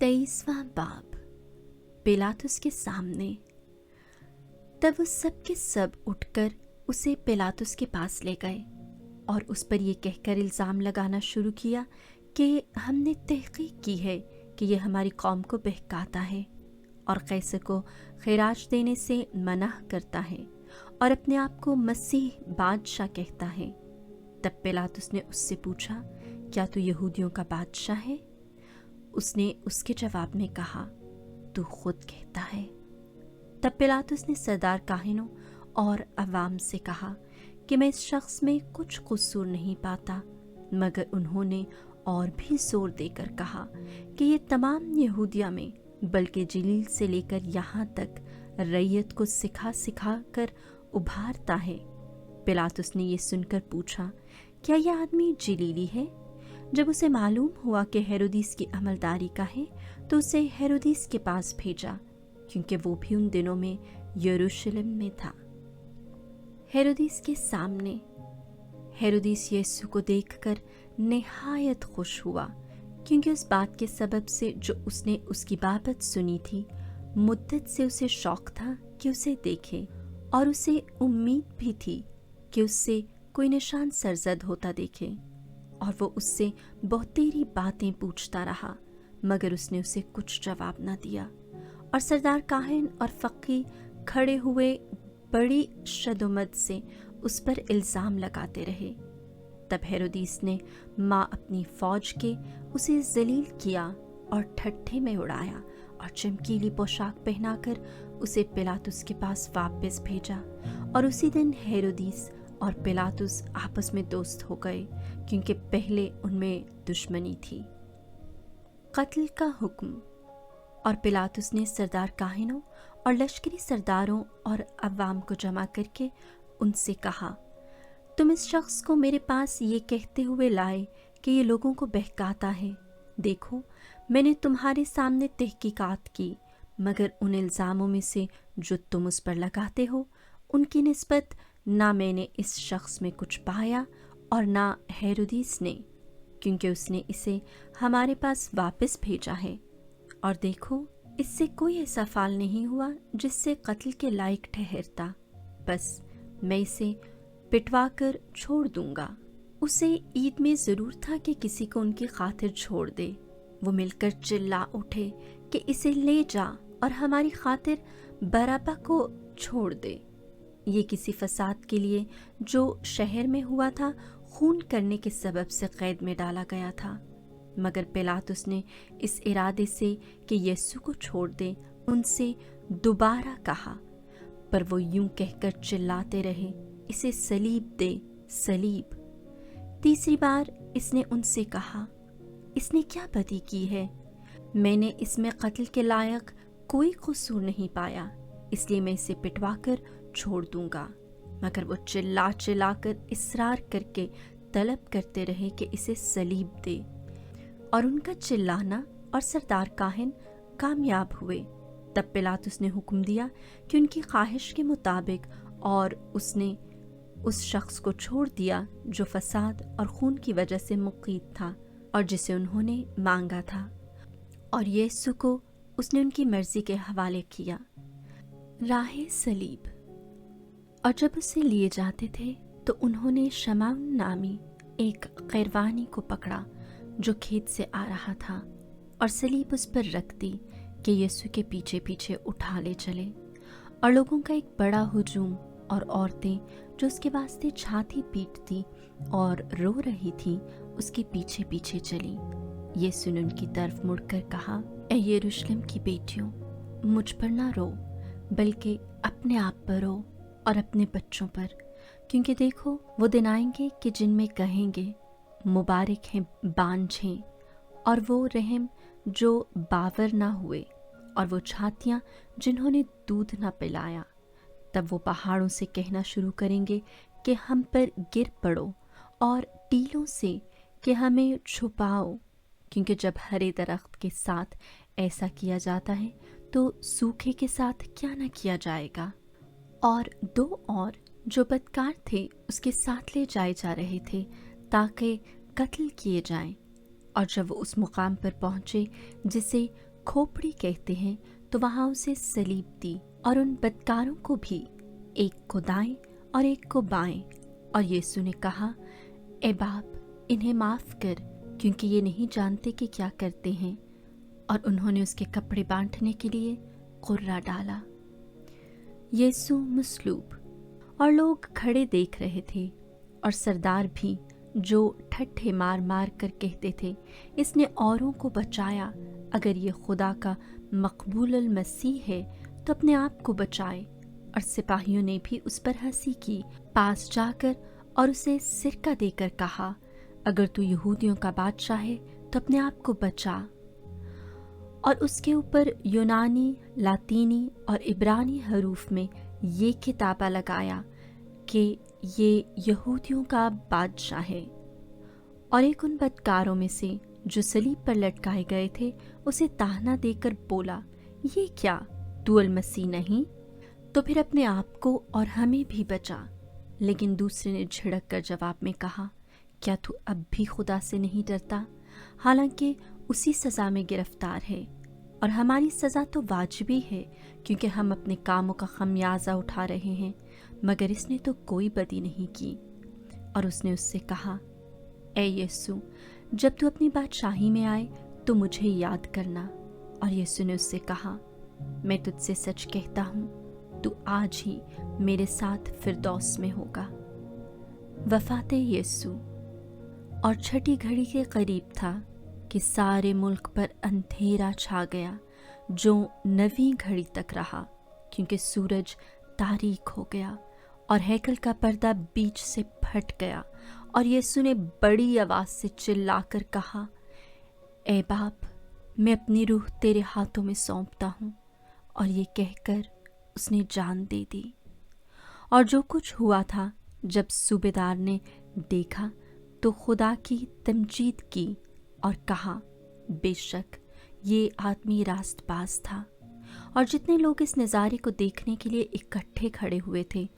23वां बाब। पिलातुस के सामने। तब वो सब के सब उठकर उसे पिलातुस के पास ले गए और उस पर ये कहकर इल्ज़ाम लगाना शुरू किया कि हमने तहकीक की है कि ये हमारी कौम को बहकाता है और कैसर को खिराज देने से मना करता है और अपने आप को मसीह बादशाह कहता है। तब पिलातुस ने उससे पूछा, क्या तू यहूदियों का बादशाह है? उसने उसके जवाब में कहा, तू खुद कहता है। तब पिलातुस ने सरदार काहिनों और अवाम से कहा कि मैं इस शख्स में कुछ कसूर नहीं पाता, मगर उन्होंने और भी जोर देकर कहा कि ये तमाम यहूदिया में बल्कि जलील से लेकर यहाँ तक रैयत को सिखा सिखा कर उभारता है। पिलातुस ने ये सुनकर पूछा, क्या यह आदमी जलीली है? जब उसे मालूम हुआ कि हेरोदिस की अमलदारी का है तो उसे हेरोदिस के पास भेजा, क्योंकि वो भी उन दिनों में यरूशलेम में था। हेरोदिस के सामने। हेरोदिस यीशु को देखकर निहायत खुश हुआ, क्योंकि उस बात के सबब से जो उसने उसकी बाबत सुनी थी, मुद्दत से उसे शौक था कि उसे देखे और उसे उम्मीद भी थी कि उससे कोई निशान सरजद होता देखे। और वो उससे बहुतेरी बातें पूछता रहा, मगर उसने उसे कुछ जवाब न दिया। और सरदार काहिन और फकी खड़े हुए बड़ी शदुमत से उस पर इल्ज़ाम लगाते रहे। तब हेरोदिस ने माँ अपनी फौज के उसे जलील किया और ठट्ठे में उड़ाया और चमकीली पोशाक पहनाकर उसे पिलातुस के पास वापस भेजा। और उसी दिन हेरोदिस और पिलातुस आपस में दोस्त हो गए, क्योंकि पहले उनमें दुश्मनी थी। कत्ल का हुक्म। और पिलातुस ने सरदार काहिनों और लश्करी सरदारों और अवाम को जमा करके उनसे कहा, तुम इस शख्स को मेरे पास ये कहते हुए लाए कि ये लोगों को बहकाता है। देखो, मैंने तुम्हारे सामने तहकीकात की, मगर उन इल्ज़ामों में से जो तुम उस पर लगाते हो, उनकी निस्बत ना मैंने इस शख्स में कुछ पाया और ना हेरोदिस ने, क्योंकि उसने इसे हमारे पास वापस भेजा है। और देखो, इससे कोई ऐसा फाल नहीं हुआ जिससे कत्ल के लायक ठहरता। बस मैं इसे पिटवा कर छोड़ दूंगा। उसे ईद में ज़रूर था कि किसी को उनकी खातिर छोड़ दे। वो मिलकर चिल्ला उठे कि इसे ले जा और हमारी खातिर बरअब्बा को छोड़ दे। ये किसी फसाद के लिए जो शहर में हुआ था, खून करने के सबब से कैद में डाला गया था। मगर पिलातुस ने इस इरादे से कि यीशु को छोड़ दे उनसे दोबारा कहा, पर वो यूं कहकर चिल्लाते रहे, इसे सलीब दे, सलीब। तीसरी बार इसने उनसे कहा, इसने क्या बदी की है? मैंने इसमें कत्ल के लायक कोई कसूर नहीं पाया, इसलिए मैं इसे पिटवा कर छोड़ दूंगा। मगर वो चिल्ला चिल्ला कर इसरार करके तलब करते रहे कि इसे सलीब दे। और उनका चिल्लाना और सरदार काहिन कामयाब हुए। तब पिलातुस ने हुक्म दिया कि उनकी ख्वाहिश के मुताबिक, और उसने उस शख्स को छोड़ दिया जो फसाद और खून की वजह से मुक़ीद था और जिसे उन्होंने मांगा था, और यीशु को उसने उनकी मर्जी के हवाले किया। राहे सलीब। और जब उसे लिए जाते थे तो उन्होंने शमाउन नामी एक कैरवानी को पकड़ा जो खेत से आ रहा था, और सलीब उस पर रख दी कि यीशु के पीछे पीछे उठा ले चले। और लोगों का एक बड़ा हुजूम और औरतें जो उसके वास्ते छाती पीटती और रो रही थी, उसके पीछे पीछे चली। यीशु ने उनकी तरफ मुड़कर कहा, ए यरूशलेम की बेटियों, मुझ पर ना रो, बल्कि अपने आप पर रो और अपने बच्चों पर, क्योंकि देखो, वो दिन आएंगे कि जिनमें कहेंगे, मुबारक हैं बांझें और वो रहम जो बावर ना हुए, और वो छातियाँ जिन्होंने दूध ना पिलाया। तब वो पहाड़ों से कहना शुरू करेंगे कि हम पर गिर पड़ो, और टीलों से कि हमें छुपाओ, क्योंकि जब हरे दरख्त के साथ ऐसा किया जाता है तो सूखे के साथ क्या न किया जाएगा। और दो और जो बदकार थे उसके साथ ले जाए जा रहे थे ताकि कत्ल किए जाएं। और जब वो उस मुकाम पर पहुँचे जिसे खोपड़ी कहते हैं, तो वहाँ उसे सलीब दी और उन बदकारों को भी, एक को दाएं और एक को बाएं। और यीशु ने कहा, ए बाप, इन्हें माफ कर, क्योंकि ये नहीं जानते कि क्या करते हैं। और उन्होंने उसके कपड़े बांटने के लिए कुर्रा डाला। यीशु मसलूब। और लोग खड़े देख रहे थे, और सरदार भी, जो ठट्ठे मार मार कर कहते थे, इसने औरों को बचाया, अगर ये खुदा का मकबूल मसीह है तो अपने आप को बचाए। और सिपाहियों ने भी उस पर हंसी की। पास जाकर और उसे सिरका देकर कहा, अगर तू यहूदियों का बादशाह है तो अपने आप को बचा। और उसके ऊपर यूनानी, लातीनी और इब्रानी हरूफ में ये किताबा लगाया कि ये यहूदियों का बादशाह है। और एक उन बदकारों में से जो सलीब पर लटकाए गए थे उसे ताहना देकर बोला, ये क्या, तू अल मसीह नहीं? तो फिर अपने आप को और हमें भी बचा। लेकिन दूसरे ने झिड़क कर जवाब में कहा, क्या तू अब भी खुदा से नहीं डरता? हालांकि उसी सज़ा में गिरफ्तार है, और हमारी सज़ा तो वाजिबी है, क्योंकि हम अपने कामों का खमियाजा उठा रहे हैं, मगर इसने तो कोई बदी नहीं की। और उसने उससे कहा, ए यीशु, जब तू अपनी बादशाही में आए तो मुझे याद करना। और यीशु ने उससे कहा, मैं तुझसे सच कहता हूँ, तू आज ही मेरे साथ फिरदौस में होगा। वफात यीशु। और छठी घड़ी के करीब था कि सारे मुल्क पर अंधेरा छा गया, जो 9वीं घड़ी तक रहा, क्योंकि सूरज तारीक हो गया और हैकल का पर्दा बीच से फट गया। और यीशु ने बड़ी आवाज़ से चिल्लाकर कहा, ए बाप, मैं अपनी रूह तेरे हाथों में सौंपता हूँ। और ये कहकर उसने जान दे दी। और जो कुछ हुआ था, जब सूबेदार ने देखा तो खुदा की तमजीद की और कहा, बेशक ये आदमी रास्तबाज था। और जितने लोग इस नज़ारे को देखने के लिए इकट्ठे खड़े हुए थे,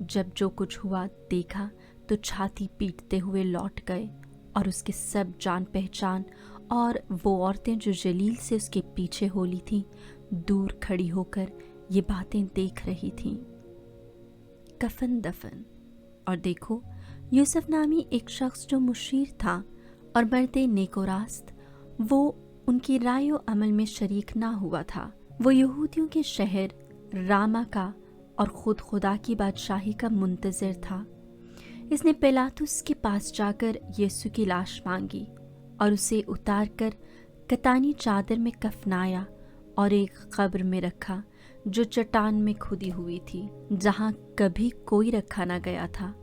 जब जो कुछ हुआ देखा तो छाती पीटते हुए लौट गए। और उसके सब जान पहचान और वो औरतें जो जलील से उसके पीछे होली थीं, दूर खड़ी होकर ये बातें देख रही थीं। कफन दफन। और देखो, यूसुफ नामी एक शख्स जो मुशीर था और मर्दे नेकोरास्त, वो उनकी राय व अमल में शरीक ना हुआ था। वो यहूदियों के शहर रामा का और खुद खुदा की बादशाही का मुंतज़िर था। इसने पिलातुस के पास जाकर यीशु की लाश मांगी और उसे उतारकर कतानी चादर में कफनाया और एक कब्र में रखा, जो चट्टान में खुदी हुई थी, जहाँ कभी कोई रखा ना गया था।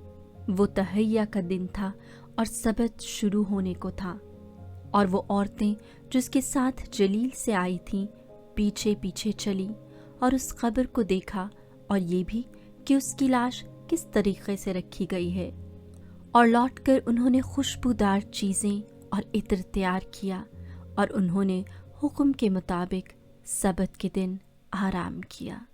वो तहैया का दिन था और सबत शुरू होने को था। और वो औरतें जो उसके साथ जलील से आई थीं, पीछे पीछे चली और उस कब्र को देखा, और ये भी कि उसकी लाश किस तरीके से रखी गई है। और लौटकर उन्होंने खुशबूदार चीज़ें और इत्र तैयार किया, और उन्होंने हुक्म के मुताबिक सबत के दिन आराम किया।